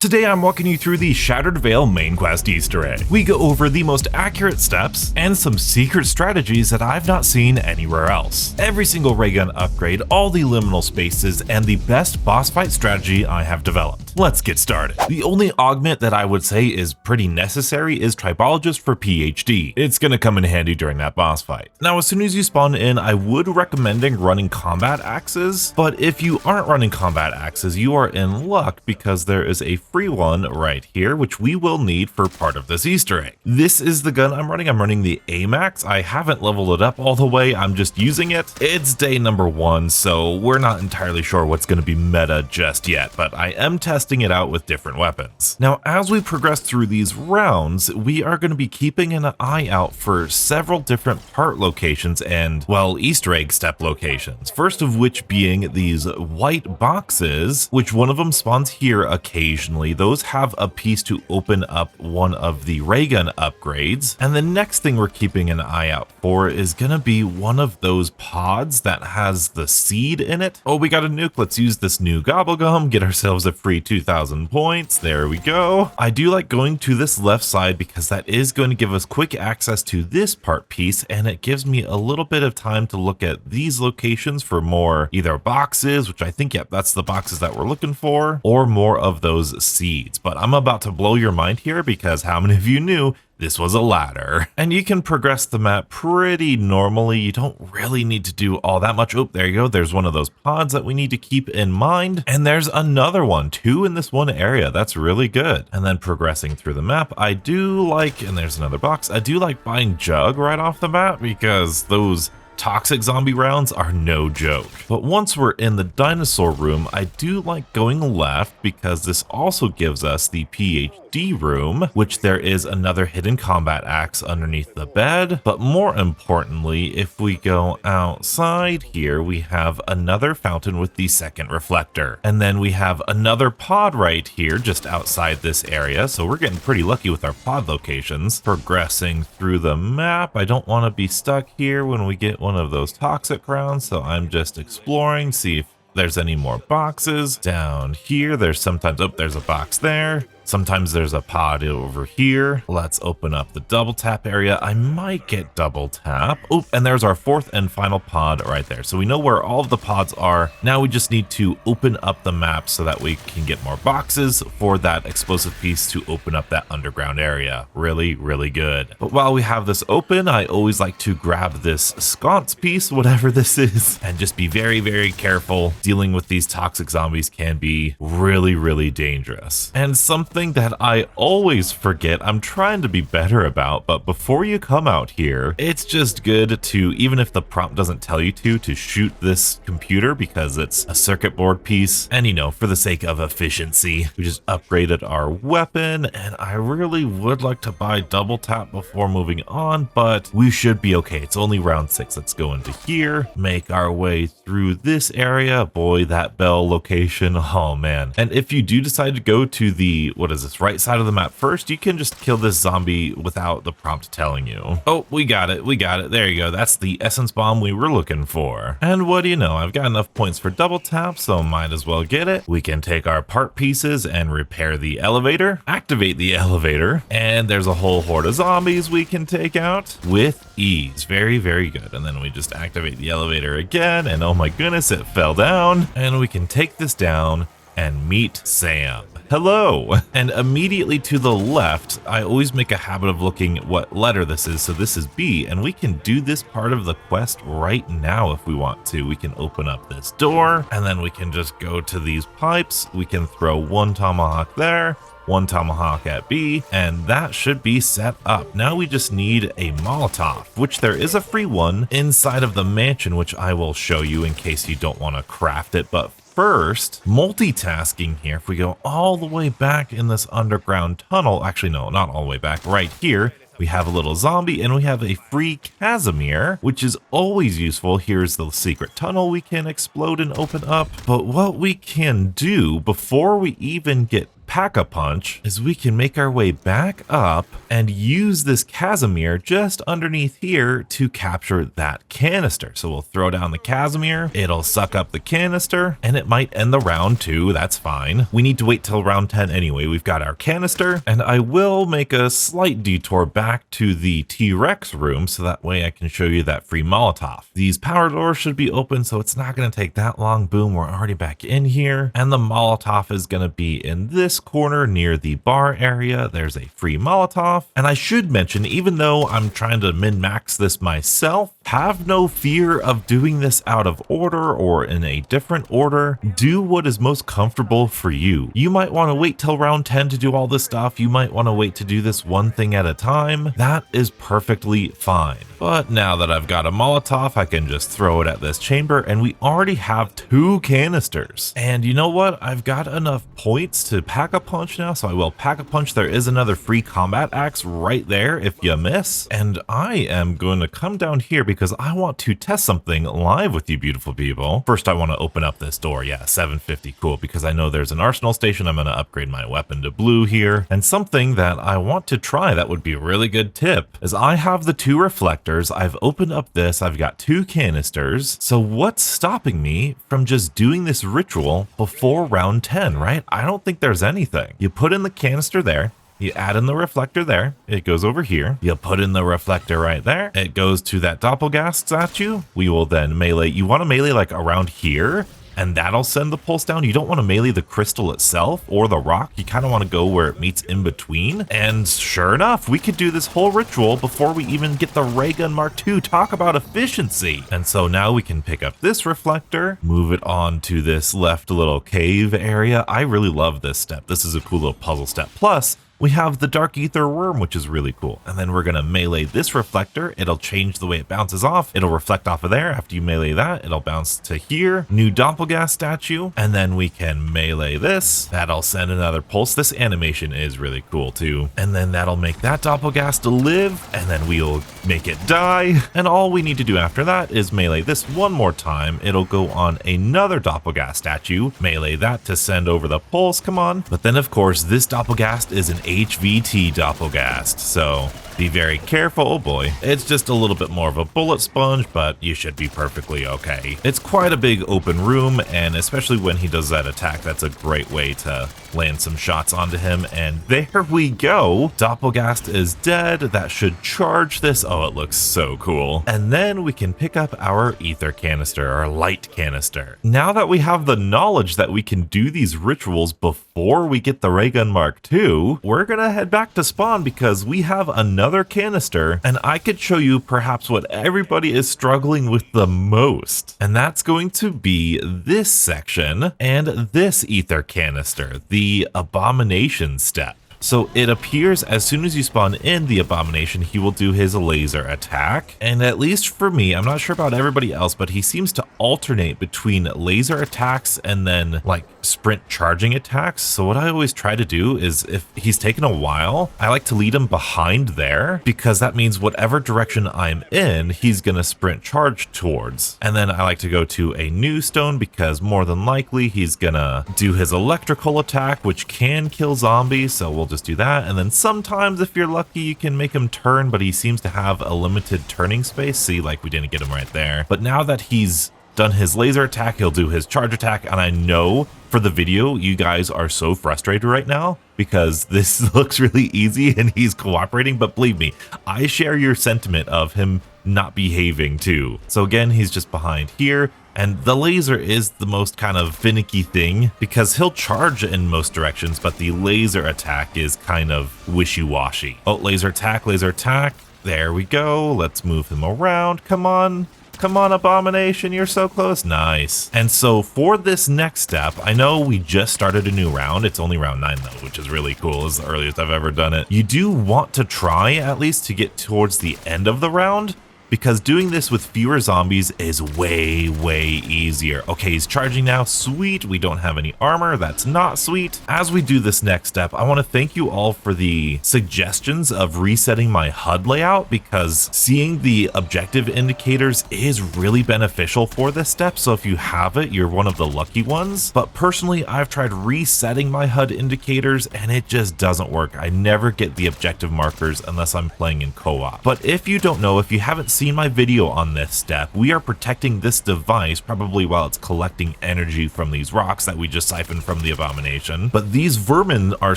Today I'm walking you through the Shattered Veil main quest Easter egg. We go over the most accurate steps and some secret strategies that I've not seen anywhere else. Every single ray gun upgrade, all the liminal spaces, and the best boss fight strategy I have developed. Let's get started. The only augment that I would say is pretty necessary is Tribologist for PhD. It's gonna come in handy during that boss fight. Now as soon as you spawn in, I would recommending running combat axes, but if you aren't running combat axes, you are in luck because there is a free one right here, which we will need for part of this Easter egg. This is the gun I'm running the AMAX. I haven't leveled it up all the way, I'm just using it. It's day number 1, so we're not entirely sure what's going to be meta just yet, but I am testing it out with different weapons. Now, as we progress through these rounds, we are going to be keeping an eye out for several different part locations and, well, Easter egg step locations. First of which being these white boxes, which one of them spawns here occasionally. Those have a piece to open up one of the ray gun upgrades. And the next thing we're keeping an eye out for is gonna be one of those pods that has the seed in it. Oh, we got a nuke. Let's use this new gobblegum, get ourselves a free 2,000 points. There we go. I do like going to this left side because that is going to give us quick access to this part piece, and it gives me a little bit of time to look at these locations for more either boxes, which I think, yep, that's the boxes that we're looking for, or more of those seeds. But I'm about to blow your mind here because how many of you knew this was a ladder? And you can progress the map pretty normally. You don't really need to do all that much. Oh, there you go. There's one of those pods that we need to keep in mind. And there's another one, 2 in this one area. That's really good. And then progressing through the map, I do like, and there's another box, I do like buying Jug right off the bat because those toxic zombie rounds are no joke. But once we're in the dinosaur room, I do like going left because this also gives us the PhD room, which there is another hidden combat axe underneath the bed. But more importantly, if we go outside here, we have another fountain with the second reflector. And then we have another pod right here just outside this area. So we're getting pretty lucky with our pod locations. Progressing through the map, I don't want to be stuck here when we get one of those toxic rounds, so I'm just exploring, see if there's any more boxes. Down here, there's sometimes, oh, there's a box there. Sometimes there's a pod over here. Let's open up the double tap area. I might get double tap. Oh, and there's our 4th and final pod right there. So we know where all of the pods are. Now we just need to open up the map so that we can get more boxes for that explosive piece to open up that underground area. Really, really good. But while we have this open, I always like to grab this sconce piece, whatever this is, and just be very, very careful. Dealing with these toxic zombies can be really, really dangerous. And something that I always forget, I'm trying to be better about, but before you come out here, it's just good to, even if the prompt doesn't tell you to shoot this computer because it's a circuit board piece. And you know, for the sake of efficiency, we just upgraded our weapon, and I really would like to buy double tap before moving on, but we should be okay. It's only round 6. Let's go into here, make our way through this area. Boy, that bell location, oh man. And if you do decide to go to the, what is this, right side of the map first, you can just kill this zombie without the prompt telling you. Oh, we got it, there you go. That's the essence bomb we were looking for. And what do you know, I've got enough points for double tap, so might as well get it. We can take our part pieces and repair the elevator, activate the elevator, and there's a whole horde of zombies we can take out with ease. Very, very good. And then we just activate the elevator again, and oh my goodness, it fell down. And we can take this down and meet Sam. Hello. And immediately to the left, I always make a habit of looking what letter this is. So this is B, and we can do this part of the quest right now if we want to. We can open up this door, and then we can just go to these pipes. We can throw 1 tomahawk there, 1 tomahawk at B, and that should be set up. Now we just need a Molotov, which there is a free one inside of the mansion, which I will show you in case you don't want to craft it. But first, multitasking here, if we go all the way back in this underground tunnel, actually no, not all the way back, right here, we have a little zombie and we have a free Casimir, which is always useful. Here's the secret tunnel we can explode and open up. But what we can do before we even get Pack-a-Punch is we can make our way back up and use this Casimir just underneath here to capture that canister. So we'll throw down the Casimir, it'll suck up the canister, and it might end the round too. That's fine. We need to wait till round 10 anyway. We've got our canister, and I will make a slight detour back to the T-Rex room so that way I can show you that free Molotov. These power doors should be open, so it's not going to take that long. Boom, we're already back in here, and the Molotov is going to be in this corner near the bar area. There's a free Molotov, and I should mention, even though I'm trying to min-max this myself, have no fear of doing this out of order or in a different order. Do what is most comfortable for you. You might want to wait till round 10 to do all this stuff. You might want to wait to do this one thing at a time. That is perfectly fine. But now that I've got a Molotov, I can just throw it at this chamber, and we already have 2 canisters. And you know what? I've got enough points to Pack-a-Punch now, so I will Pack-a-Punch. There is another free combat axe right there if you miss. And I am going to come down here because I want to test something live with you beautiful people. First, I want to open up this door. Yeah, 750, cool, because I know there's an arsenal station. I'm going to upgrade my weapon to blue here. And something that I want to try that would be a really good tip is I have the 2 reflectors. I've opened up this. I've got 2 canisters. So what's stopping me from just doing this ritual before round 10, right? I don't think there's anything. You put in the canister there. You add in the reflector there, it goes over here. You put in the reflector right there, it goes to that doppelgast statue. We will then melee. You want to melee like around here, and that'll send the pulse down. You don't want to melee the crystal itself or the rock. You kind of want to go where it meets in between. And sure enough, we could do this whole ritual before we even get the ray gun Mark II. Talk about efficiency. And so now we can pick up this reflector, move it on to this left little cave area. I really love this step. This is a cool little puzzle step. Plus, we have the Dark Ether Worm, which is really cool. And then we're going to melee this reflector. It'll change the way it bounces off. It'll reflect off of there. After you melee that, it'll bounce to here. New Doppelgast statue. And then we can melee this. That'll send another pulse. This animation is really cool too. And then that'll make that Doppelgast live. And then we'll make it die. And all we need to do after that is melee this one more time. It'll go on another Doppelgast statue. Melee that to send over the pulse. Come on. But then of course, this Doppelgast is an HVT Doppelgast, so be very careful. Oh boy, it's just a little bit more of a bullet sponge, but you should be perfectly okay. It's quite a big open room, and especially when he does that attack, that's a great way to land some shots onto him. And there we go. Doppelgast is dead. That should charge this. Oh, it looks so cool. And then we can pick up our ether canister, our light canister. Now that we have the knowledge that we can do these rituals before we get the ray gun Mark II, we're gonna head back to spawn because we have another canister, and I could show you perhaps what everybody is struggling with the most, and that's going to be this section and this ether canister, the abomination step. So it appears as soon as you spawn in the abomination, he will do his laser attack. And at least for me, I'm not sure about everybody else, but he seems to alternate between laser attacks and then like sprint charging attacks. So what I always try to do is if he's taken a while, I like to lead him behind there because that means whatever direction I'm in, he's going to sprint charge towards. And then I like to go to a new stone because more than likely he's going to do his electrical attack, which can kill zombies. So we'll just do that. And then sometimes if you're lucky, you can make him turn, but he seems to have a limited turning space. See, like we didn't get him right there. But now that he's done his laser attack, he'll do his charge attack. And I know for the video, you guys are so frustrated right now because this looks really easy and he's cooperating. But believe me, I share your sentiment of him not behaving too. So again, he's just behind here. And the laser is the most kind of finicky thing because he'll charge in most directions, but the laser attack is kind of wishy-washy. Oh, laser attack, laser attack. There we go. Let's move him around. Come on. Come on, Abomination, you're so close. Nice. And so for this next step, I know we just started a new round. It's only round 9 though, which is really cool. It's the earliest I've ever done it. You do want to try at least to get towards the end of the round because doing this with fewer zombies is way easier. Okay, he's charging now. Sweet. We don't have any armor. That's not sweet. As we do this next step, I want to thank you all for the suggestions of resetting my HUD layout, because seeing the objective indicators is really beneficial for this step. So if you have it, you're one of the lucky ones. But personally, I've tried resetting my HUD indicators and it just doesn't work. I never get the objective markers unless I'm playing in co-op. But if you don't know, if you haven't seen my video on this step, we are protecting this device probably while it's collecting energy from these rocks that we just siphoned from the abomination. But these vermin are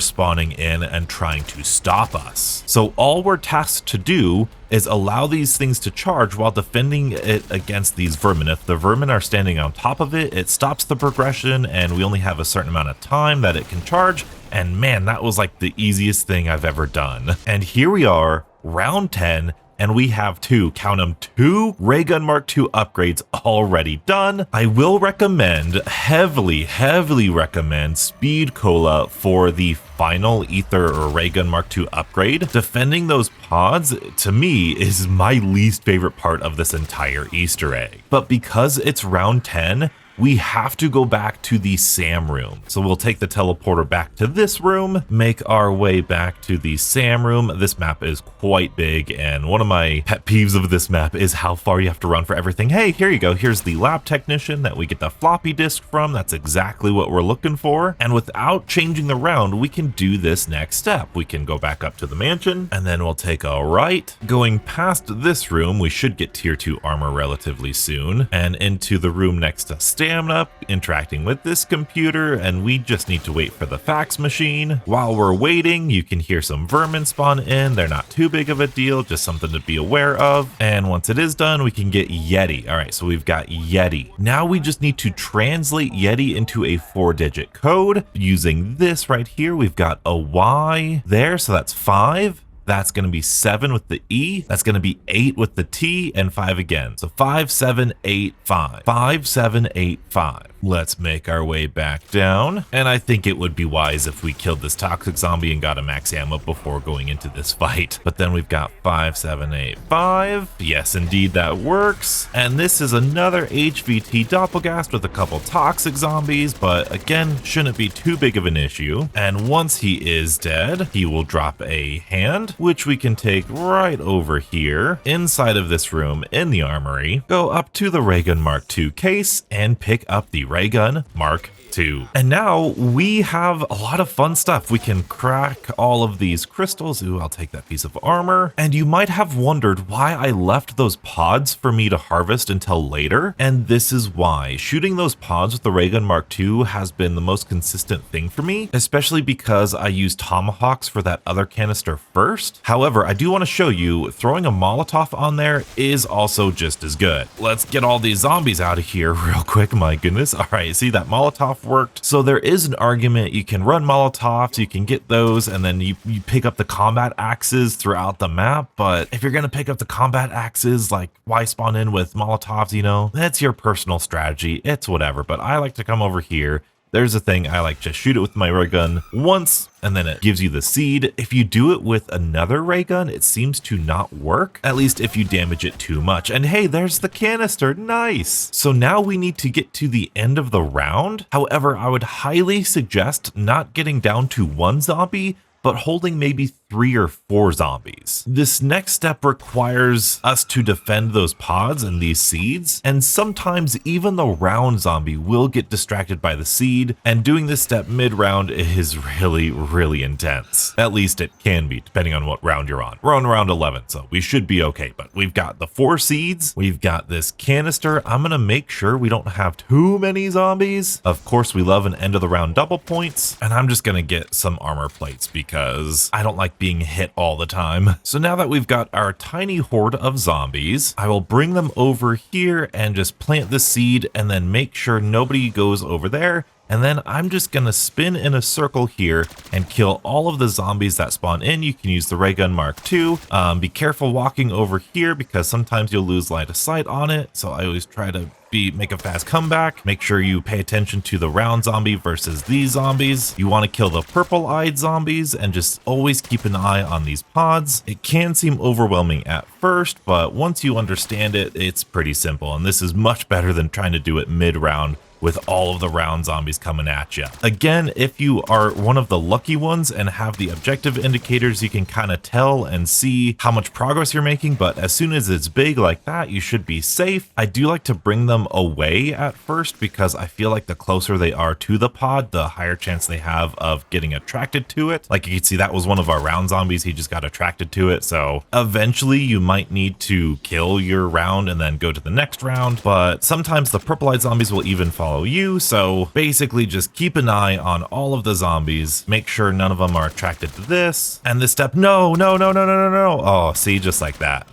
spawning in and trying to stop us. So all we're tasked to do is allow these things to charge while defending it against these vermin. If the vermin are standing on top of it, it stops the progression and we only have a certain amount of time that it can charge. And man, that was like the easiest thing I've ever done. And here we are, round 10, and we have count them, two Ray Gun Mark II upgrades already done. I will recommend, heavily recommend Speed Cola for the final Ether or Ray Gun Mark II upgrade. Defending those pods, to me, is my least favorite part of this entire Easter egg. But because it's round 10, we have to go back to the SAM room. So we'll take the teleporter back to this room, make our way back to the SAM room. This map is quite big, and one of my pet peeves of this map is how far you have to run for everything. Hey, here you go. Here's the lab technician that we get the floppy disk from. That's exactly what we're looking for. And without changing the round, we can do this next step. We can go back up to the mansion, and then we'll take a right. Going past this room, we should get tier 2 armor relatively soon, and into the room next to stamina, interacting with this computer, and we just need to wait for the fax machine. While we're waiting, you can hear some vermin spawn in. They're not too big of a deal, just something to be aware of. And once it is done, we can get Yeti. All right, so we've got Yeti. Now we just need to translate Yeti into a 4-digit code using this right here. We've got a Y there, so that's 5. That's going to be 7 with the E. That's going to be 8 with the T, and 5 again. So 5, 7, 8, 5. 5, 7, 8, 5. Let's make our way back down. And I think it would be wise if we killed this toxic zombie and got a max ammo before going into this fight. But then we've got 5, 7, 8, 5. Yes, indeed, that works. And this is another HVT Doppelgast with a couple toxic zombies, but again, shouldn't be too big of an issue. And once he is dead, he will drop a hand, which we can take right over here inside of this room in the armory, go up to the Ray Gun Mark II case and pick up the Ray Gun Mark II. And now we have a lot of fun stuff. We can crack all of these crystals. Ooh, I'll take that piece of armor. And you might have wondered why I left those pods for me to harvest until later. And this is why. Shooting those pods with the Ray Gun Mark II has been the most consistent thing for me, especially because I used tomahawks for that other canister first. However, I do want to show you throwing a Molotov on there is also just as good. Let's get all these zombies out of here real quick. My goodness. All right, see, that Molotov worked. So there is an argument. You can run Molotovs, you can get those, and then you pick up the combat axes throughout the map. But if you're going to pick up the combat axes, like, why spawn in with Molotovs, you know? That's your personal strategy. It's whatever. But I like to come over here. There's a thing, I like to shoot it with my ray gun once, and then it gives you the seed. If you do it with another ray gun, it seems to not work, at least if you damage it too much. And hey, there's the canister, nice. So now we need to get to the end of the round. However, I would highly suggest not getting down to 1 zombie, but holding maybe 3 or 4 zombies. This next step requires us to defend those pods and these seeds, and sometimes even the round zombie will get distracted by the seed, and doing this step mid-round is really intense. At least it can be, depending on what round you're on. We're on round 11, so we should be okay, but we've got the 4 seeds, we've got this canister. I'm gonna make sure we don't have too many zombies. Of course, we love an end of the round double points, and I'm just gonna get some armor plates because I don't like being hit all the time. So now that we've got our tiny horde of zombies, I will bring them over here and just plant the seed and then make sure nobody goes over there. And then I'm just gonna spin in a circle here and kill all of the zombies that spawn in. You can use the Ray Gun Mark II. Be careful walking over here because sometimes you'll lose line of sight on it. So I always try to make a fast comeback. Make sure you pay attention to the round zombie versus these zombies. You want to kill the purple-eyed zombies and just always keep an eye on these pods. It can seem overwhelming at first, but once you understand it, it's pretty simple. And this is much better than trying to do it mid-round with all of the round zombies coming at you. Again, if you are one of the lucky ones and have the objective indicators, you can kind of tell and see how much progress you're making, but as soon as it's big like that, you should be safe. I do like to bring them away at first because I feel like the closer they are to the pod, the higher chance they have of getting attracted to it. Like you can see, that was one of our round zombies. He just got attracted to it. So eventually you might need to kill your round and then go to the next round, but sometimes the purple-eyed zombies will even follow you. So basically just keep an eye on all of the zombies, make sure none of them are attracted to this, and this step, no. Oh, see, just like that.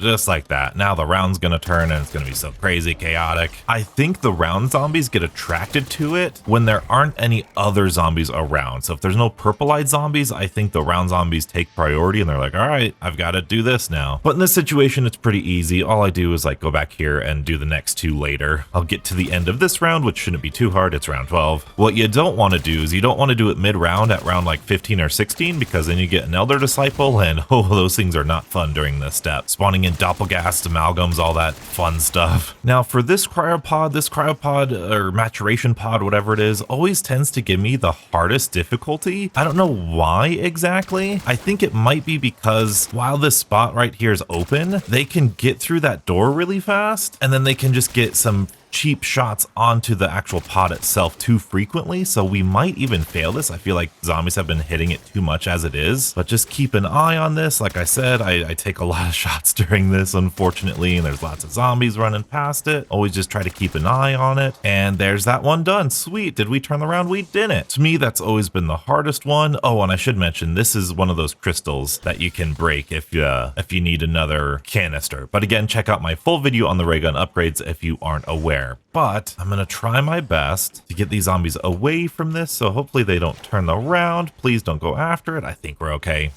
Now the round's gonna turn and it's gonna be so crazy chaotic. I think the round zombies get attracted to it when there aren't any other zombies around. So if there's no purple-eyed zombies, I think the round zombies take priority and they're like, all right, I've got to do this now. But in this situation, it's pretty easy. All I do is like go back here and do the next two later. I'll get to the end of this round, which shouldn't be too hard. It's round 12. What you don't want to do is you don't want to do it mid-round at round like 15 or 16, because then you get an Elder Disciple, and oh, those things are not fun during this step. Spawning in doppelgast, amalgams, all that fun stuff. Now for this cryopod or maturation pod, whatever it is, always tends to give me the hardest difficulty. I don't know why exactly. I think it might be because while this spot right here is open, they can get through that door really fast, and then they can just get some cheap shots onto the actual pod itself too frequently, so we might even fail this. I feel like zombies have been hitting it too much as it is, but just keep an eye on this. Like I said, I take a lot of shots during this, unfortunately, and there's lots of zombies running past it. Always just try to keep an eye on it. And there's that one done. Sweet. Did we turn the round? We didn't. To me, that's always been the hardest one. Oh, and I should mention, this is one of those crystals that you can break if you need another canister. But again, check out my full video on the ray gun upgrades if you aren't aware. But I'm going to try my best to get these zombies away from this, so hopefully they don't turn the round. Please don't go after it. I think we're okay.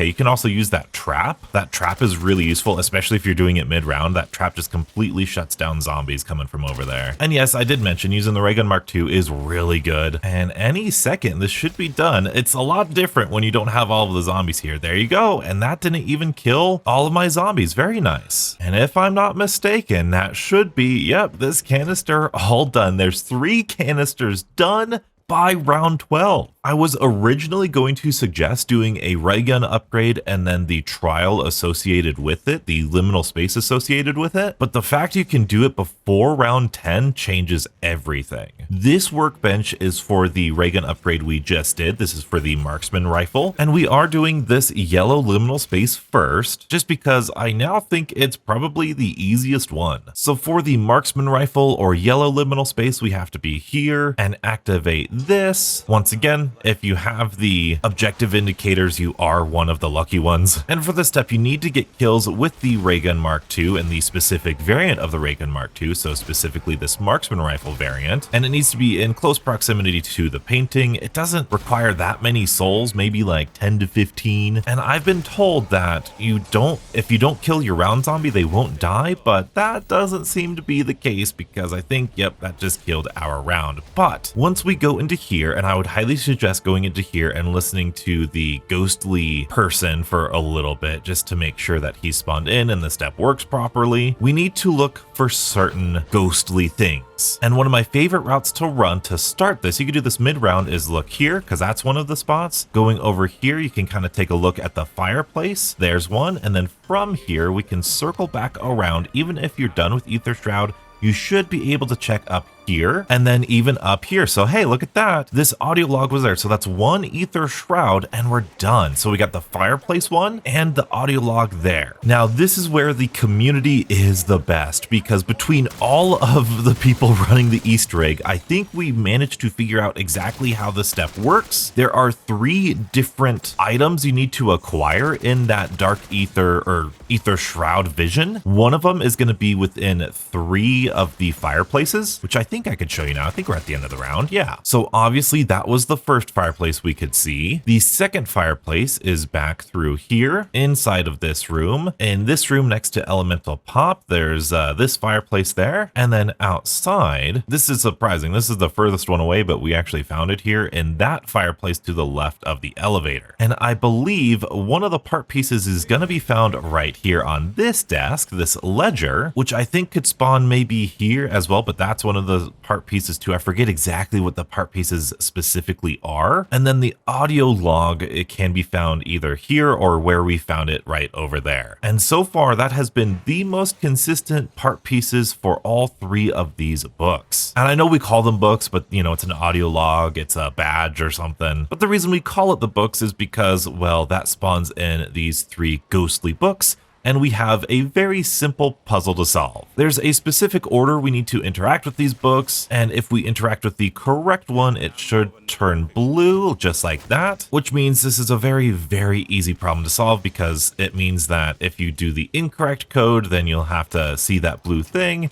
You can also use that trap. That trap is really useful, especially if you're doing it mid-round. That trap just completely shuts down zombies coming from over there. And yes, I did mention using the Ray Gun Mark II is really good. And any second, this should be done. It's a lot different when you don't have all of the zombies here. There you go. And that didn't even kill all of my zombies. Very nice. And if I'm not mistaken, that should be, yep, this canister all done. There's 3 canisters done by round 12. I was originally going to suggest doing a ray gun upgrade and then the trial associated with it, the liminal space associated with it, but the fact you can do it before round 10 changes everything. This workbench is for the ray gun upgrade we just did. This is for the Marksman rifle, and we are doing this yellow liminal space first, just because I now think it's probably the easiest one. So for the Marksman rifle or yellow liminal space, we have to be here and activate this. Once again, if you have the objective indicators, you are one of the lucky ones. And for this step, you need to get kills with the Ray Gun Mark II and the specific variant of the Ray Gun Mark II, so specifically this Marksman rifle variant. And it needs to be in close proximity to the painting. It doesn't require that many souls, maybe like 10 to 15. And I've been told that if you don't kill your round zombie, they won't die, but that doesn't seem to be the case because I think, yep, that just killed our round. But once we go into here, and I would highly suggest going into here and listening to the ghostly person for a little bit just to make sure that he's spawned in and the step works properly, we need to look for certain ghostly things. And one of my favorite routes to run to start this, you can do this mid-round, is look here, because that's one of the spots. Going over here, you can kind of take a look at the fireplace. There's one. And then from here, we can circle back around. Even if you're done with Ether Shroud, you should be able to check up here and then even up here. So hey, look at that. This audio log was there. So that's 1 Ether Shroud and we're done. So we got the fireplace one and the audio log there. Now this is where the community is the best, because between all of the people running the Easter egg, I think we managed to figure out exactly how the step works. There are 3 different items you need to acquire in that dark ether or Ether Shroud vision. One of them is going to be within 3 of the fireplaces, which I think think I could show you now. I think we're at the end of the round. Yeah. So obviously that was the first fireplace we could see. The second fireplace is back through here inside of this room. In this room next to Elemental Pop, there's this fireplace there. And then outside, this is surprising. This is the furthest one away, but we actually found it here in that fireplace to the left of the elevator. And I believe one of the part pieces is going to be found right here on this desk, this ledger, which I think could spawn maybe here as well, but that's one of the part pieces too. I forget exactly what the part pieces specifically are. And then the audio log, it can be found either here or where we found it right over there. And so far that has been the most consistent part pieces for all three of these books. And I know we call them books, but you know, it's an audio log, it's a badge or something. But the reason we call it the books is because, well, that spawns in these three ghostly books, and we have a very simple puzzle to solve. There's a specific order we need to interact with these books, and if we interact with the correct one, it should turn blue, just like that, which means this is a very, very easy problem to solve, because it means that if you do the incorrect code, then you'll have to see that blue thing,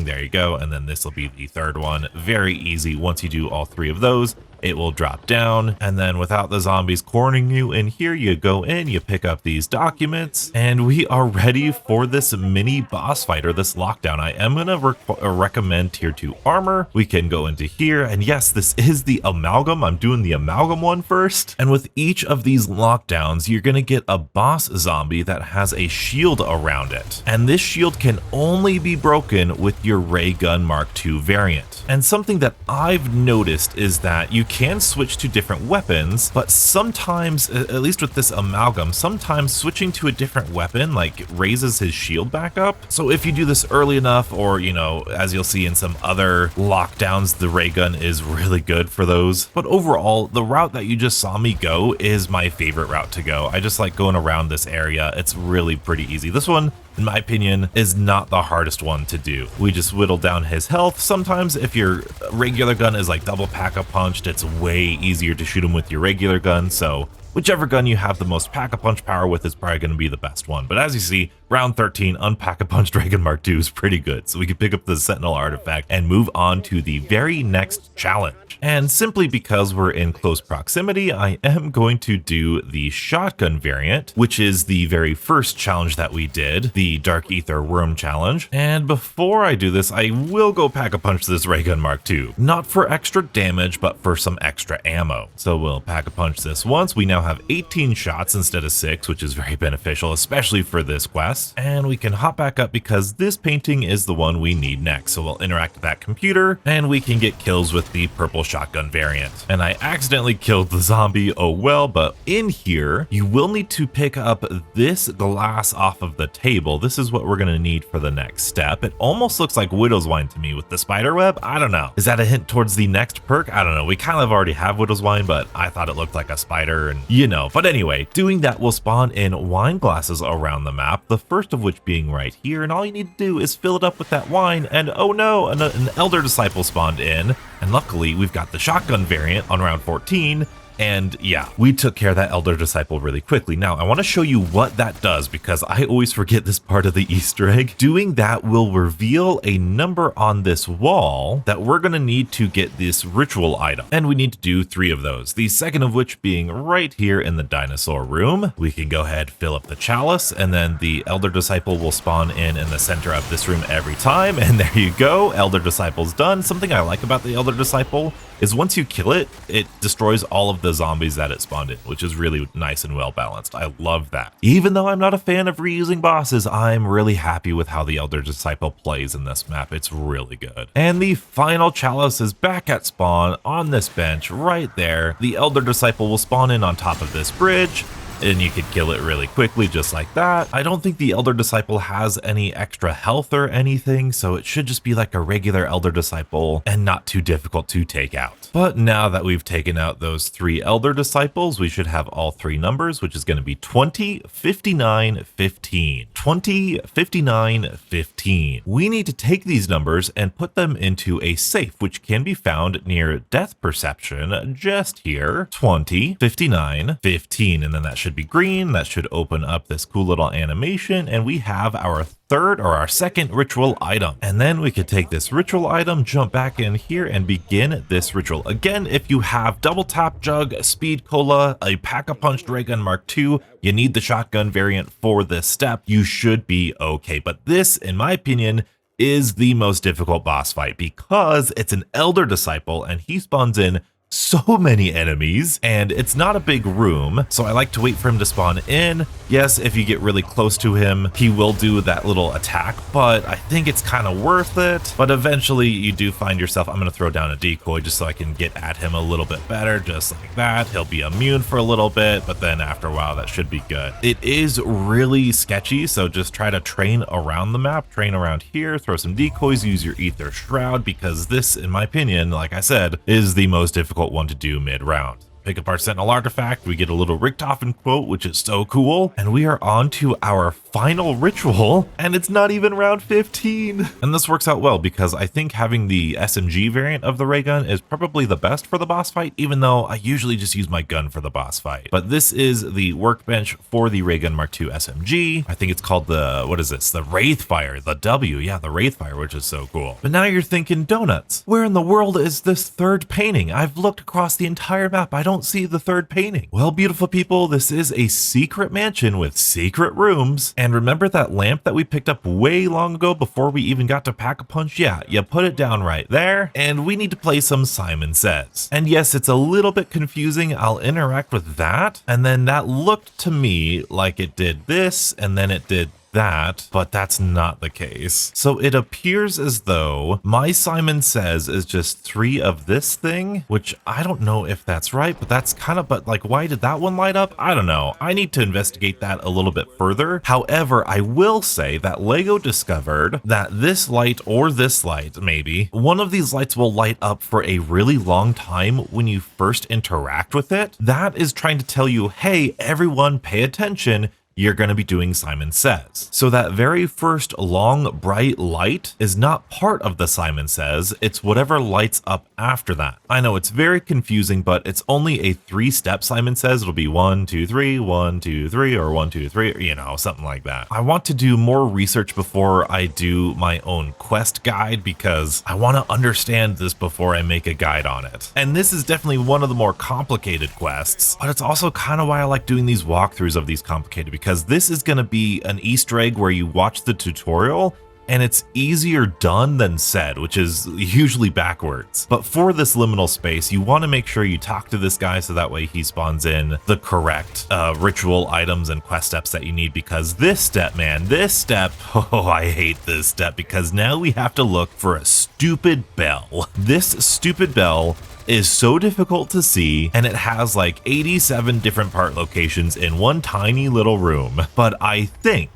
there you go, and then this will be the third one. Very easy. Once you do all three of those, it will drop down, and then without the zombies cornering you in here, you go in, you pick up these documents, and we are ready for this mini boss fight, or this lockdown. I am gonna recommend tier 2 armor. We can go into here, and yes, this is the amalgam. I'm doing the amalgam one first, and with each of these lockdowns, you're gonna get a boss zombie that has a shield around it, and this shield can only be broken with your ray gun Mark II variant. And something that I've noticed is that you can switch to different weapons, but sometimes, at least with this amalgam, sometimes switching to a different weapon like raises his shield back up. So if you do this early enough, or you know, as you'll see in some other lockdowns, the ray gun is really good for those. But overall, the route that you just saw me go is my favorite route to go. I just like going around this area. It's really pretty easy. This one, in my opinion, is not the hardest one to do. We just whittle down his health. Sometimes if your regular gun is like double pack-a-punched, it's way easier to shoot him with your regular gun, so whichever gun you have the most pack-a-punch power with is probably going to be the best one. But as you see, round 13, Unpack-a-Punch Dragon Mark II is pretty good, so we can pick up the Sentinel artifact and move on to the very next challenge. And simply because we're in close proximity, I am going to do the shotgun variant, which is the very first challenge that we did, the Dark Ether Worm challenge. And before I do this, I will go pack-a-punch this Ray Gun Mark II. Not for extra damage, but for some extra ammo. So we'll pack-a-punch this once. We now have 18 shots instead of 6, which is very beneficial, especially for this quest. And we can hop back up because this painting is the one we need next. So we'll interact with that computer, and we can get kills with the purple shotgun variant. And I accidentally killed the zombie, oh well, but in here, you will need to pick up this glass off of the table. This is what we're gonna need for the next step. It almost looks like Widow's Wine to me with the spider web. I don't know. Is that a hint towards the next perk? I don't know. We kind of already have Widow's Wine, but I thought it looked like a spider, and you know. But anyway, doing that will spawn in wine glasses around the map, the first of which being right here, and all you need to do is fill it up with that wine, and oh no, an Elder Disciple spawned in, and luckily we've got the shotgun variant on round 14, and yeah, we took care of that Elder Disciple really quickly. Now, I want to show you what that does because I always forget this part of the Easter egg. Doing that will reveal a number on this wall that we're going to need to get this ritual item. And we need to do 3 of those. The second of which being right here in the dinosaur room. We can go ahead, fill up the chalice, and then the Elder Disciple will spawn in the center of this room every time. And there you go. Elder Disciple's done. Something I like about the Elder Disciple is once you kill it, it destroys all of the zombies that it spawned in, which is really nice and well balanced. I love that. Even though I'm not a fan of reusing bosses, I'm really happy with how the Elder Disciple plays in this map. It's really good. And the final chalice is back at spawn on this bench right there. The Elder Disciple will spawn in on top of this bridge, and you could kill it really quickly just like that. I don't think the Elder Disciple has any extra health or anything, so it should just be like a regular Elder Disciple and not too difficult to take out. But now that we've taken out those 3 Elder Disciples, we should have all 3 numbers, which is going to be 20, 59, 15. 20, 59, 15. We need to take these numbers and put them into a safe, which can be found near Death Perception just here. 20, 59, 15, and then that should should be green. That should open up this cool little animation, and we have our third or our second ritual item. And then we could take this ritual item, jump back in here, and begin this ritual. Again, if you have double tap jug, speed cola, a pack-a-punch ray gun Mark II, you need the shotgun variant for this step, you should be okay. But this, in my opinion, is the most difficult boss fight because it's an elder disciple and he spawns in so many enemies and it's not a big room, so I like to wait for him to spawn in. Yes, if you get really close to him, he will do that little attack, but I think it's kind of worth it. But eventually you do find yourself, I'm going to throw down a decoy just so I can get at him a little bit better, just like that. He'll be immune for a little bit, but then after a while that should be good. It is really sketchy, so just try to train around the map, train around here, throw some decoys, use your ether shroud, because this, in my opinion, like I said, is the most difficult one to do mid-round. Pick up our Sentinel artifact, we get a little Richtofen quote, which is so cool, and we are on to our final ritual, and it's not even round 15. And this works out well because I think having the SMG variant of the ray gun is probably the best for the boss fight, even though I usually just use my gun for the boss fight. But this is the workbench for the ray gun Mark II SMG. I think it's called the, what is this? The Wraithfire, the W, yeah, the Wraithfire, which is so cool. But now you're thinking, donuts, where in the world is this third painting? I've looked across the entire map, I don't see the third painting. Well, beautiful people, this is a secret mansion with secret rooms. And remember that lamp that we picked up way long ago before we even got to Pack-a-Punch? Yeah, you put it down right there, and we need to play some Simon Says. And yes, it's a little bit confusing. I'll interact with that, and then that looked to me like it did this, and then it did that, but that's not the case. So it appears as though my Simon Says is just 3 of this thing, which I don't know if that's right, but that's kind of, but like, why did that one light up? I don't know. I need to investigate that a little bit further. However, I will say that Lego discovered that this light or this light, maybe, one of these lights will light up for a really long time when you first interact with it. That is trying to tell you, hey, everyone pay attention. You're going to be doing Simon Says. So that very first long bright light is not part of the Simon Says, it's whatever lights up after that. I know it's very confusing, but it's only a 3-step Simon Says. It'll be 1, 2, 3, 1, 2, 3, or 1, 2, 3, you know, something like that. I want to do more research before I do my own quest guide because I want to understand this before I make a guide on it. And this is definitely one of the more complicated quests, but it's also kind of why I like doing these walkthroughs of these complicated, because this is going to be an Easter egg where you watch the tutorial and it's easier done than said, which is usually backwards. But for this liminal space, you want to make sure you talk to this guy so that way he spawns in the correct ritual items and quest steps that you need, because this step, man, this step, oh, I hate this step because now we have to look for a stupid bell. This stupid bell is so difficult to see, and it has like 87 different part locations in one tiny little room. But I think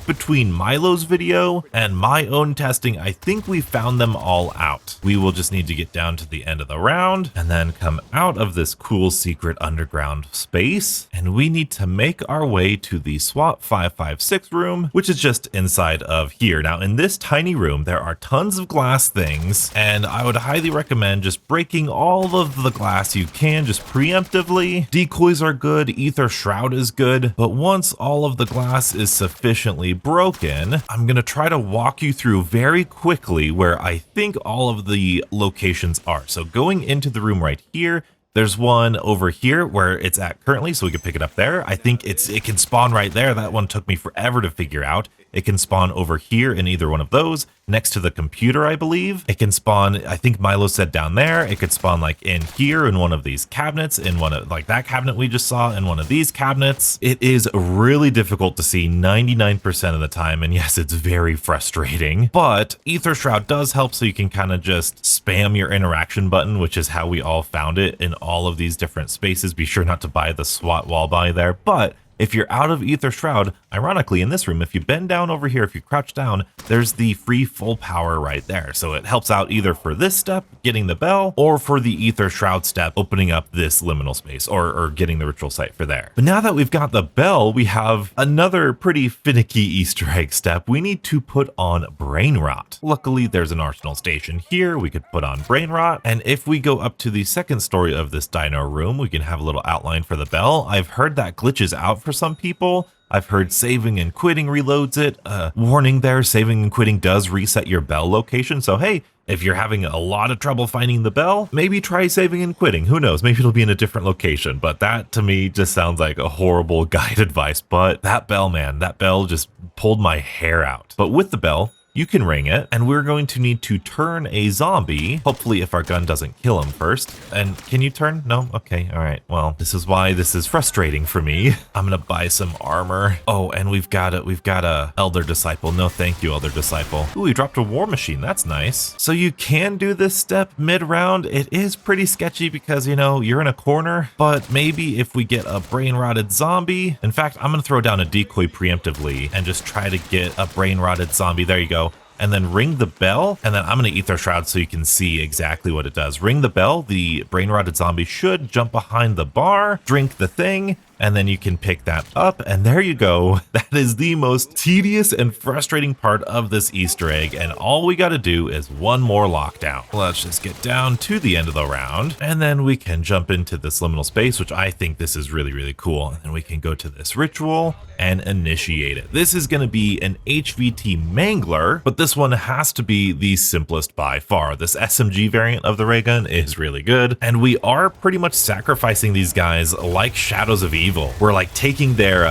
between Milo's video and my own testing, I think we found them all out. We will just need to get down to the end of the round and then come out of this cool secret underground space, and we need to make our way to the SWAT 556 room, which is just inside of here. Now in this tiny room there are tons of glass things, and I would highly recommend just breaking all of the glass you can just preemptively. Decoys are good, ether shroud is good, but once all of the glass is sufficiently broken, I'm gonna try to walk you through very quickly where I think all of the locations are. So going into the room right here, there's one over here where it's at currently, so we can pick it up there. I think it can spawn right there. That one took me forever to figure out. It can spawn over here in either one of those, next to the computer, I believe. It can spawn, I think Milo said down there. It could spawn like in here in one of these cabinets, in one of like that cabinet we just saw, in one of these cabinets. It is really difficult to see 99% of the time, and yes, it's very frustrating, but Ether Shroud does help, so you can kind of just spam your interaction button, which is how we all found it in all of these different spaces. Be sure not to buy the SWAT wall by there, but if you're out of Ether Shroud, ironically in this room, if you bend down over here, if you crouch down, there's the free full power right there. So it helps out either for this step, getting the bell, or for the Ether Shroud step, opening up this liminal space, or getting the ritual site for there. But now that we've got the bell, we have another pretty finicky Easter egg step. We need to put on brain rot. Luckily, there's an arsenal station here. We could put on brain rot. And if we go up to the second story of this dino room, we can have a little outline for the bell. I've heard that glitches out for some people. I've heard saving and quitting reloads it. Warning there, saving and quitting does reset your bell location. So hey, if you're having a lot of trouble finding the bell, maybe try saving and quitting. Who knows? Maybe it'll be in a different location. But that to me just sounds like a horrible guide advice. But that bell, man, that bell just pulled my hair out. But with the bell, you can ring it, and we're going to need to turn a zombie, hopefully if our gun doesn't kill him first. And can you turn? No? Okay, all right. Well, this is why this is frustrating for me. I'm gonna buy some armor. Oh, and we've got a Elder Disciple. No, thank you, Elder Disciple. Ooh, we dropped a War Machine. That's nice. So you can do this step mid-round. It is pretty sketchy because, you know, you're in a corner, but maybe if we get a brain-rotted zombie. In fact, I'm gonna throw down a decoy preemptively and just try to get a brain-rotted zombie. There you go. And then ring the bell, and then I'm going to Ether Shroud so you can see exactly what it does. Ring the bell, the brain-rotted zombie should jump behind the bar, drink the thing, and then you can pick that up, and there you go. That is the most tedious and frustrating part of this Easter egg, and all we gotta do is one more lockdown. Let's just get down to the end of the round, and then we can jump into this liminal space, which I think this is really, really cool. And then we can go to this ritual and initiate it. This is gonna be an HVT Mangler, but this one has to be the simplest by far. This SMG variant of the ray gun is really good, and we are pretty much sacrificing these guys like Shadows of Evil. We're like taking their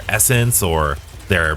essence or their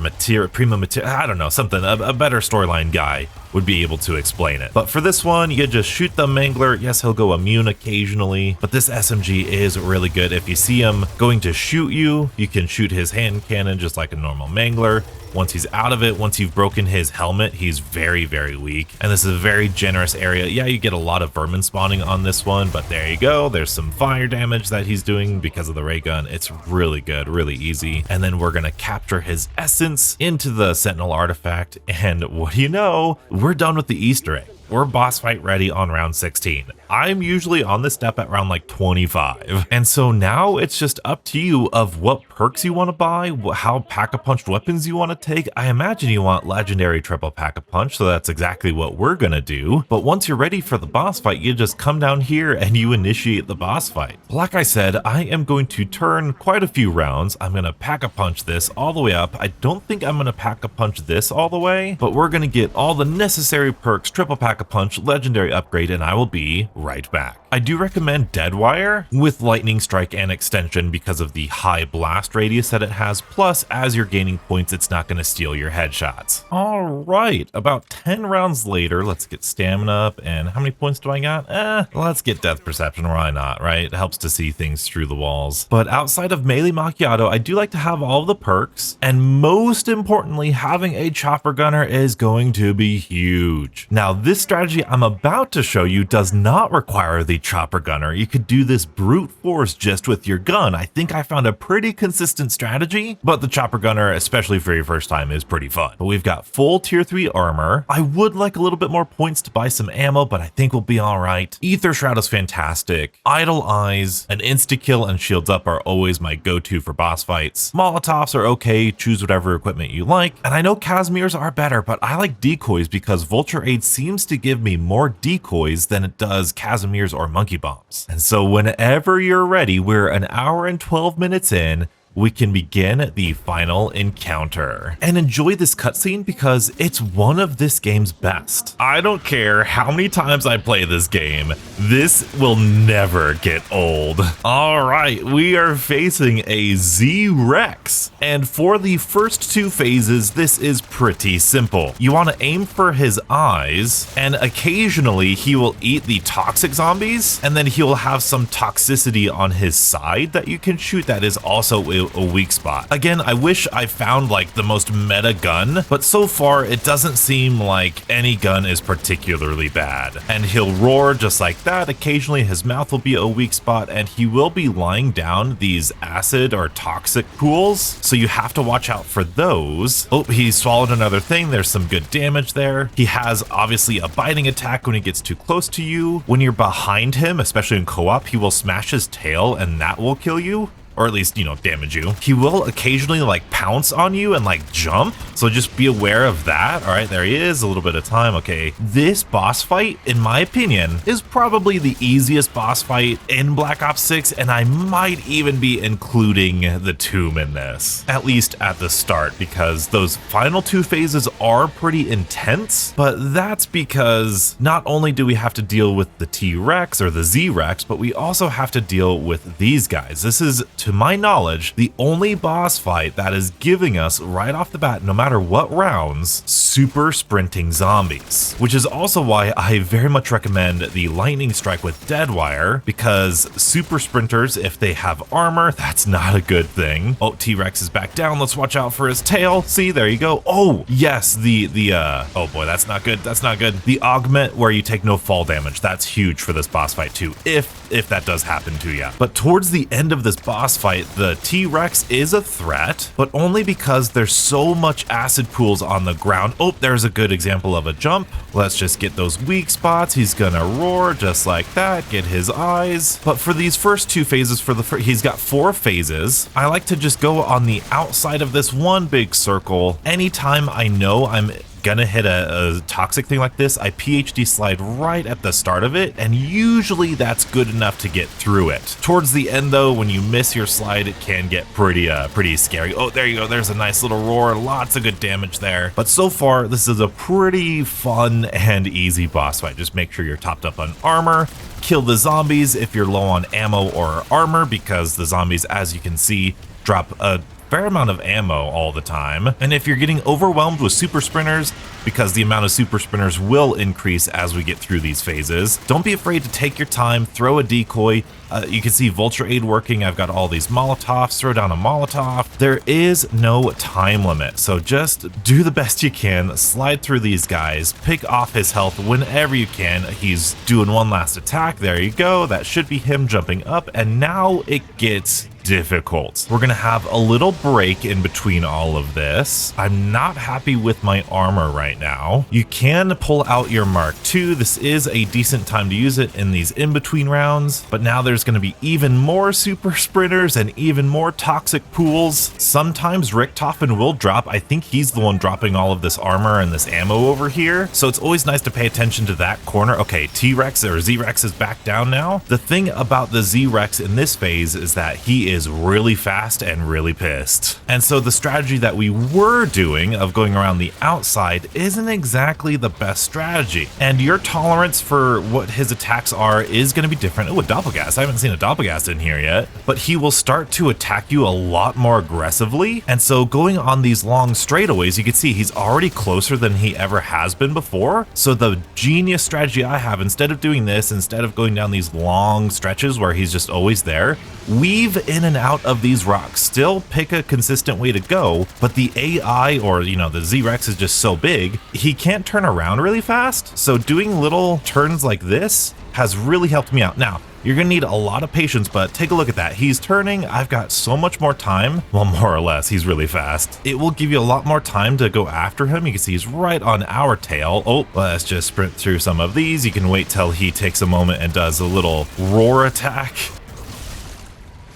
prima material, I don't know, something, a better storyline guy would be able to explain it. But for this one, you just shoot the Mangler. Yes, he'll go immune occasionally, but this SMG is really good. If you see him going to shoot you, you can shoot his hand cannon just like a normal Mangler. Once he's out of it, once you've broken his helmet, he's very, very weak. And this is a very generous area. Yeah, you get a lot of vermin spawning on this one, but there you go. There's some fire damage that he's doing because of the ray gun. It's really good, really easy. And then we're gonna capture his essence into the Sentinel artifact. And what do you know? We're done with the Easter egg. We're boss fight ready on round 16. I'm usually on this step at round like 25. And so now it's just up to you of what perks you want to buy, how pack-a-punched weapons you want to take. I imagine you want legendary triple pack-a-punch, so that's exactly what we're gonna do. But once you're ready for the boss fight, you just come down here and you initiate the boss fight. Like I said, I am going to turn quite a few rounds. I'm gonna pack-a-punch this all the way up. I don't think I'm gonna pack-a-punch this all the way, but we're gonna get all the necessary perks, triple pack-a-punch, legendary upgrade, and I will be right back. I do recommend Deadwire with Lightning Strike and Extension because of the high blast radius that it has, plus as you're gaining points, it's not going to steal your headshots. All right, about 10 rounds later, let's get stamina up, and how many points do I got? Let's get Death Perception, why not, right? It helps to see things through the walls. But outside of Melee Macchiato, I do like to have all of the perks, and most importantly, having a Chopper Gunner is going to be huge. Now, this strategy I'm about to show you does not require the Chopper Gunner. You could do this brute force just with your gun. I think I found a pretty consistent strategy, but the Chopper Gunner, especially for your first time, is pretty fun. But we've got full tier 3 armor. I would like a little bit more points to buy some ammo, but I think we'll be all right. Ether Shroud is fantastic. Idle Eyes, an insta-kill, and shields up are always my go-to for boss fights. Molotovs are okay, choose whatever equipment you like. And I know Casimirs are better, but I like decoys because Vulture Aid seems to give me more decoys than it does Casimirs or monkey bombs. And so whenever you're ready, we're an hour and 12 minutes in, we can begin the final encounter. And enjoy this cutscene because it's one of this game's best. I don't care how many times I play this game, this will never get old. All right, we are facing a Z-Rex. And for the first 2 phases, this is pretty simple. You want to aim for his eyes, and occasionally he will eat the toxic zombies, and then he will have some toxicity on his side that you can shoot that is also to a weak spot. Again, I wish I found like the most meta gun, but so far it doesn't seem like any gun is particularly bad. And he'll roar just like that. Occasionally his mouth will be a weak spot, and he will be lying down these acid or toxic pools, so you have to watch out for those. Oh, he swallowed another thing. There's some good damage there. He has obviously a biting attack when he gets too close to you. When you're behind him, especially in co-op, he will smash his tail and that will kill you. Or at least, you know, damage you. He will occasionally like pounce on you and like jump. So just be aware of that. All right, there he is, a little bit of time. Okay, this boss fight, in my opinion, is probably the easiest boss fight in Black Ops 6. And I might even be including the tomb in this, at least at the start, because those final two phases are pretty intense. But that's because not only do we have to deal with the T-Rex or the Z-Rex, but we also have to deal with these guys. This is, to my knowledge, the only boss fight that is giving us right off the bat, no matter what rounds, super sprinting zombies, which is also why I very much recommend the lightning strike with Deadwire, because super sprinters, if they have armor, that's not a good thing. Oh, T-Rex is back down. Let's watch out for his tail. See, there you go. Oh, yes, oh boy, that's not good. That's not good. The augment where you take no fall damage. That's huge for this boss fight too, if that does happen to you. But towards the end of this boss fight, the T-Rex is a threat, but only because there's so much acid pools on the ground. Oh, there's a good example of a jump. Let's just get those weak spots. He's gonna roar just like that, get his eyes. But for these first two phases, he's got 4 phases. I like to just go on the outside of this one big circle. Anytime I know I'm gonna hit a toxic thing like this, I PhD slide right at the start of it, and usually that's good enough to get through it. Towards the end though, when you miss your slide, it can get pretty scary. Oh, there you go, there's a nice little roar, lots of good damage there. But so far, this is a pretty fun and easy boss fight. Just make sure you're topped up on armor, kill the zombies if you're low on ammo or armor, because the zombies, as you can see, drop a fair amount of ammo all the time. And if you're getting overwhelmed with super sprinters, because the amount of super sprinters will increase as we get through these phases, don't be afraid to take your time, throw a decoy. You can see Vulture Aid working. I've got all these Molotovs, throw down a Molotov. There is no time limit, so just do the best you can, slide through these guys, pick off his health whenever you can. He's doing one last attack, there you go, that should be him jumping up, and now it gets difficult. We're gonna have a little break in between all of this. I'm not happy with my armor right now. You can pull out your Mark II. This is a decent time to use it in these in-between rounds, but now there's gonna be even more super sprinters and even more toxic pools. Sometimes Richtofen will drop. I think he's the one dropping all of this armor and this ammo over here, so it's always nice to pay attention to that corner. Okay, T-Rex or Z-Rex is back down now. The thing about the Z-Rex in this phase is that he is really fast and really pissed. And so the strategy that we were doing of going around the outside isn't exactly the best strategy. And your tolerance for what his attacks are is going to be different. Oh, a Doppelgast. I haven't seen a Doppelgast in here yet, but he will start to attack you a lot more aggressively. And so going on these long straightaways, you can see he's already closer than he ever has been before. So the genius strategy I have, instead of doing this, instead of going down these long stretches where he's just always there, weave in and out of these rocks. Still pick a consistent way to go, but the AI, or the Z-Rex, is just so big, he can't turn around really fast. So doing little turns like this has really helped me out. Now, you're gonna need a lot of patience, but take a look at that. He's turning. I've got so much more time. Well, more or less, he's really fast. It will give you a lot more time to go after him. You can see he's right on our tail. Oh, let's just sprint through some of these. You can wait till he takes a moment and does a little roar attack.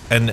And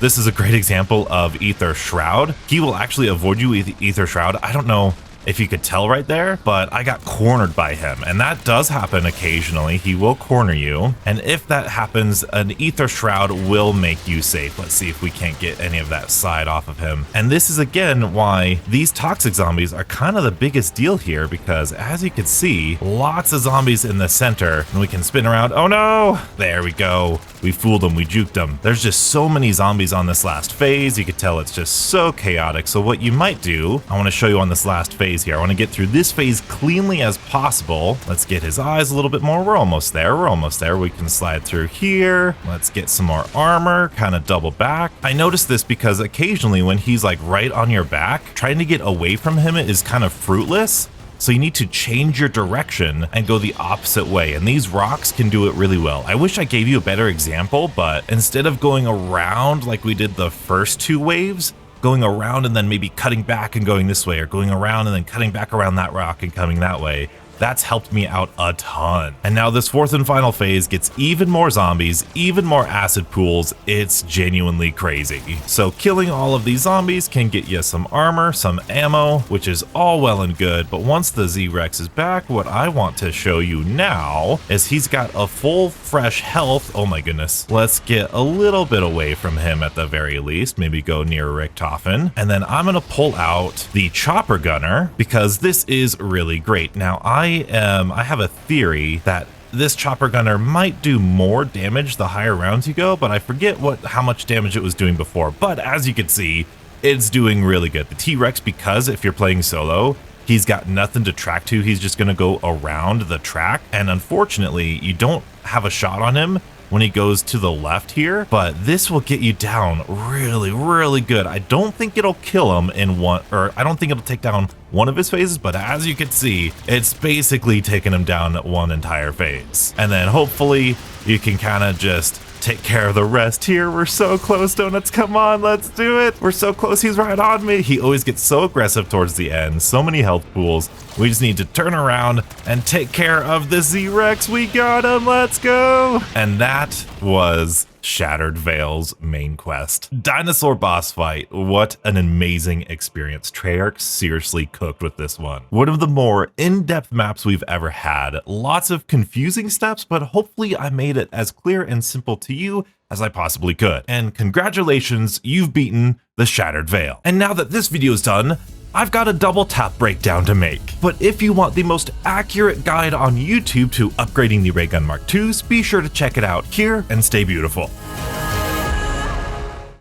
this is a great example of Ether Shroud. He will actually avoid you with Ether Shroud. I don't know if you could tell right there, but I got cornered by him, and that does happen occasionally. He will corner you, and if that happens, an Ether Shroud will make you safe. Let's see if we can't get any of that side off of him. And this is again why these toxic zombies are kind of the biggest deal here, because as you can see, lots of zombies in the center, and we can spin around. Oh no, there we go. We fooled them, we juked them. There's just so many zombies on this last phase. You could tell it's just so chaotic. So what you might do, I want to show you on this last phase phase here. I want to get through this phase cleanly as possible. Let's get his eyes a little bit more. We're almost there. We're almost there. We can slide through here. Let's get some more armor, kind of double back. I noticed this because occasionally when he's like right on your back, trying to get away from him is kind of fruitless. So you need to change your direction and go the opposite way, and these rocks can do it really well. I wish I gave you a better example, but instead of going around like we did the first 2 waves, going around and then maybe cutting back and going this way, or going around and then cutting back around that rock and coming that way, that's helped me out a ton. And now this 4th and final phase gets even more zombies, even more acid pools. It's genuinely crazy. So killing all of these zombies can get you some armor, some ammo, which is all well and good. But once the Z-Rex is back, what I want to show you now is he's got a full fresh health. Oh my goodness. Let's get a little bit away from him at the very least. Maybe go near Richtofen. And then I'm going to pull out the chopper gunner because this is really great. Now I have a theory that this chopper gunner might do more damage the higher rounds you go, but I forget how much damage it was doing before. But as you can see, it's doing really good. The T-Rex, because if you're playing solo, he's got nothing to track to. He's just going to go around the track. And unfortunately, you don't have a shot on him when he goes to the left here, but this will get you down really, really good. I don't think it'll kill him in one, or I don't think it'll take down one of his phases, but as you can see, it's basically taking him down one entire phase. And then hopefully you can kind of just take care of the rest here. We're so close, Donuts. Come on, let's do it. We're so close. He's right on me. He always gets so aggressive towards the end. So many health pools. We just need to turn around and take care of the Z-Rex. We got him. Let's go. And that was Shattered Veil's main quest. Dinosaur boss fight. What an amazing experience. Treyarch seriously cooked with this one. One of the more in-depth maps we've ever had. Lots of confusing steps, but hopefully I made it as clear and simple to you as I possibly could. And congratulations, you've beaten the Shattered Veil. And now that this video is done, I've got a double tap breakdown to make. But if you want the most accurate guide on YouTube to upgrading the Ray Gun Mark IIs, be sure to check it out here and stay beautiful.